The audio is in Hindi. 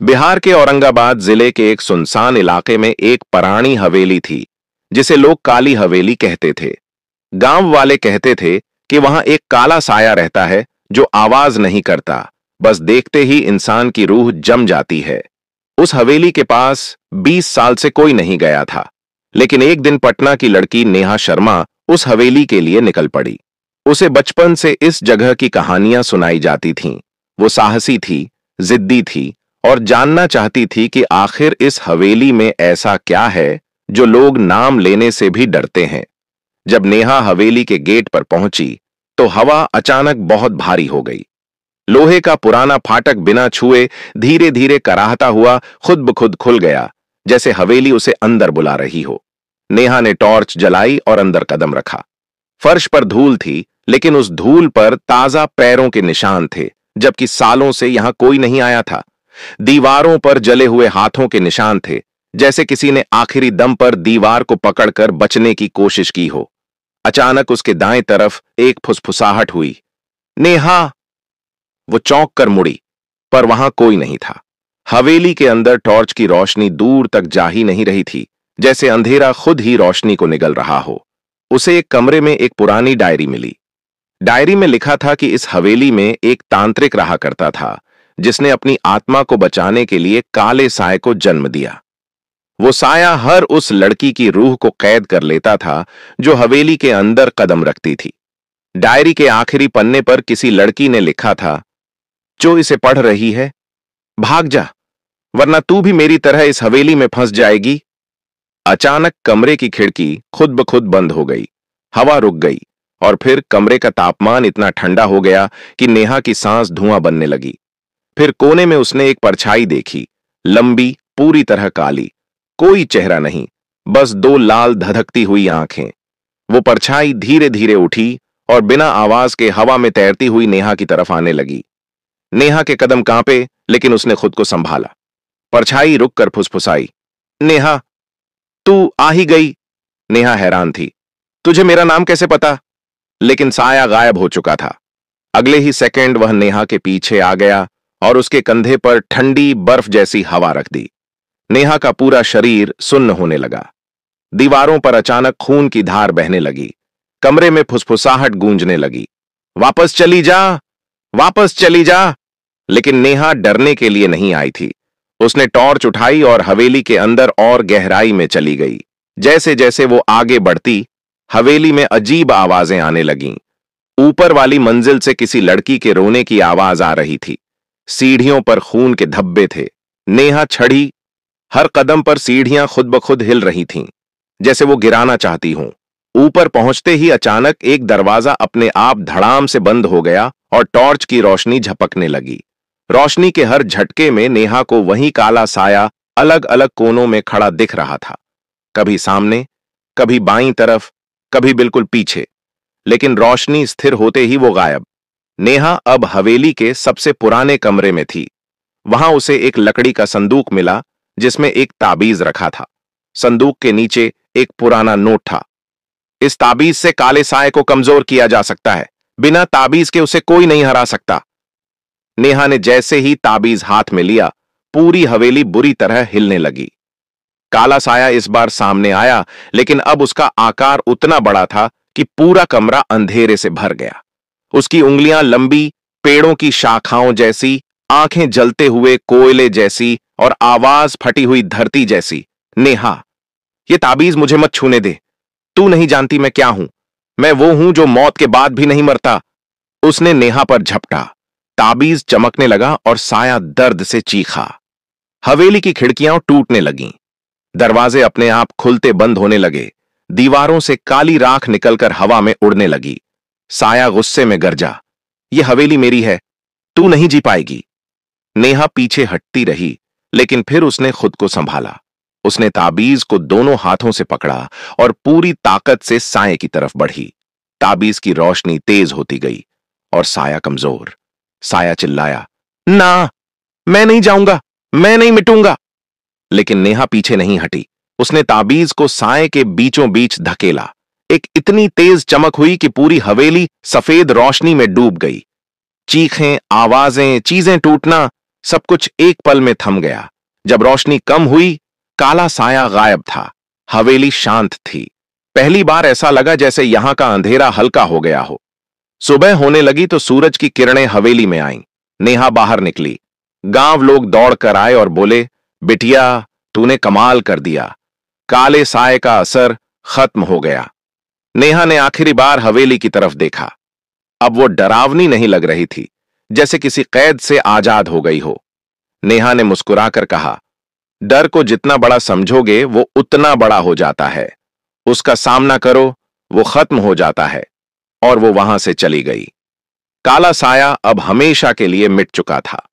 बिहार के औरंगाबाद जिले के एक सुनसान इलाके में एक पुरानी हवेली थी, जिसे लोग काली हवेली कहते थे। गांव वाले कहते थे कि वहां एक काला साया रहता है जो आवाज नहीं करता, बस देखते ही इंसान की रूह जम जाती है। उस हवेली के पास 20 साल से कोई नहीं गया था, लेकिन एक दिन पटना की लड़की नेहा शर्मा उस हवेली के लिए निकल पड़ी। उसे बचपन से इस जगह की कहानियां सुनाई जाती थीं। वो साहसी थी, जिद्दी थी और जानना चाहती थी कि आखिर इस हवेली में ऐसा क्या है जो लोग नाम लेने से भी डरते हैं। जब नेहा हवेली के गेट पर पहुंची तो हवा अचानक बहुत भारी हो गई। लोहे का पुराना फाटक बिना छुए धीरे धीरे कराहता हुआ खुद ब खुद खुल गया, जैसे हवेली उसे अंदर बुला रही हो। नेहा ने टॉर्च जलाई और अंदर कदम रखा। फर्श पर धूल थी, लेकिन उस धूल पर ताजा पैरों के निशान थे, जबकि सालों से यहां कोई नहीं आया था। दीवारों पर जले हुए हाथों के निशान थे, जैसे किसी ने आखिरी दम पर दीवार को पकड़कर बचने की कोशिश की हो। अचानक उसके दाएं तरफ एक फुसफुसाहट हुई, नेहा। वो चौंक कर मुड़ी, पर वहां कोई नहीं था। हवेली के अंदर टॉर्च की रोशनी दूर तक जा ही नहीं रही थी, जैसे अंधेरा खुद ही रोशनी को निगल रहा हो। उसे एक कमरे में एक पुरानी डायरी मिली। डायरी में लिखा था कि इस हवेली में एक तांत्रिक रहा करता था, जिसने अपनी आत्मा को बचाने के लिए काले साए को जन्म दिया। वो साया हर उस लड़की की रूह को कैद कर लेता था जो हवेली के अंदर कदम रखती थी। डायरी के आखिरी पन्ने पर किसी लड़की ने लिखा था, जो इसे पढ़ रही है, भाग जा, वरना तू भी मेरी तरह इस हवेली में फंस जाएगी। अचानक कमरे की खिड़की खुद ब खुद बंद हो गई। हवा रुक गई और फिर कमरे का तापमान इतना ठंडा हो गया कि नेहा की सांस धुआं बनने लगी। फिर कोने में उसने एक परछाई देखी, लंबी, पूरी तरह काली। कोई चेहरा नहीं, बस दो लाल धधकती हुई आंखें। वो परछाई धीरे धीरे उठी और बिना आवाज के हवा में तैरती हुई नेहा की तरफ आने लगी। नेहा के कदम कांपे, लेकिन उसने खुद को संभाला। परछाई रुककर फुसफुसाई, नेहा, तू आ ही गई। नेहा हैरान थी, तुझे मेरा नाम कैसे पता? लेकिन साया गायब हो चुका था। अगले ही सेकंड वह नेहा के पीछे आ गया और उसके कंधे पर ठंडी बर्फ जैसी हवा रख दी। नेहा का पूरा शरीर सुन्न होने लगा। दीवारों पर अचानक खून की धार बहने लगी। कमरे में फुसफुसाहट गूंजने लगी, वापस चली जा, वापस चली जा। लेकिन नेहा डरने के लिए नहीं आई थी। उसने टॉर्च उठाई और हवेली के अंदर और गहराई में चली गई। जैसे जैसे वो आगे बढ़ती, हवेली में अजीब आवाजें आने लगीं। ऊपर वाली मंजिल से किसी लड़की के रोने की आवाज आ रही थी। सीढ़ियों पर खून के धब्बे थे। नेहा छड़ी, हर कदम पर सीढ़ियां खुद ब खुद हिल रही थीं, जैसे वो गिराना चाहती हों। ऊपर पहुंचते ही अचानक एक दरवाजा अपने आप धड़ाम से बंद हो गया और टॉर्च की रोशनी झपकने लगी। रोशनी के हर झटके में नेहा को वही काला साया अलग अलग कोनों में खड़ा दिख रहा था, कभी सामने, कभी बाईं तरफ, कभी बिल्कुल पीछे। लेकिन रोशनी स्थिर होते ही वो गायब। नेहा अब हवेली के सबसे पुराने कमरे में थी। वहां उसे एक लकड़ी का संदूक मिला, जिसमें एक ताबीज रखा था। संदूक के नीचे एक पुराना नोट था। इस ताबीज से काले साए को कमजोर किया जा सकता है, बिना ताबीज के उसे कोई नहीं हरा सकता। नेहा ने जैसे ही ताबीज हाथ में लिया, पूरी हवेली बुरी तरह हिलने लगी। काला साया इस बार सामने आया, लेकिन अब उसका आकार उतना बड़ा था कि पूरा कमरा अंधेरे से भर गया। उसकी उंगलियां लंबी, पेड़ों की शाखाओं जैसी, आंखें जलते हुए कोयले जैसी और आवाज फटी हुई धरती जैसी। नेहा, ये ताबीज मुझे मत छूने दे। तू नहीं जानती मैं क्या हूं। मैं वो हूं जो मौत के बाद भी नहीं मरता। उसने नेहा पर झपटा। ताबीज चमकने लगा और साया दर्द से चीखा। हवेली की खिड़कियां टूटने लगीं। दरवाजे अपने आप खुलते बंद होने लगे। दीवारों से काली राख निकलकर हवा में उड़ने लगी। साया गुस्से में गरजा, यह हवेली मेरी है, तू नहीं जी पाएगी। नेहा पीछे हटती रही, लेकिन फिर उसने खुद को संभाला। उसने ताबीज को दोनों हाथों से पकड़ा और पूरी ताकत से साए की तरफ बढ़ी। ताबीज की रोशनी तेज होती गई और साया कमजोर। साया चिल्लाया, ना, मैं नहीं जाऊंगा, मैं नहीं मिटूंगा। लेकिन नेहा पीछे नहीं हटी। उसने ताबीज को साए के बीचों बीच धकेला। एक इतनी तेज चमक हुई कि पूरी हवेली सफेद रोशनी में डूब गई। चीखें, आवाजें, चीजें टूटना, सब कुछ एक पल में थम गया। जब रोशनी कम हुई, काला साया गायब था। हवेली शांत थी। पहली बार ऐसा लगा जैसे यहां का अंधेरा हल्का हो गया हो। सुबह होने लगी तो सूरज की किरणें हवेली में आईं। नेहा बाहर निकली। गांव लोग दौड़ कर आए और बोले, बिटिया, तूने कमाल कर दिया। काले साए का असर खत्म हो गया। नेहा ने आखिरी बार हवेली की तरफ देखा। अब वो डरावनी नहीं लग रही थी, जैसे किसी कैद से आजाद हो गई हो। नेहा ने मुस्कुराकर कहा, डर को जितना बड़ा समझोगे वो उतना बड़ा हो जाता है। उसका सामना करो, वो खत्म हो जाता है। और वो वहां से चली गई। काला साया अब हमेशा के लिए मिट चुका था।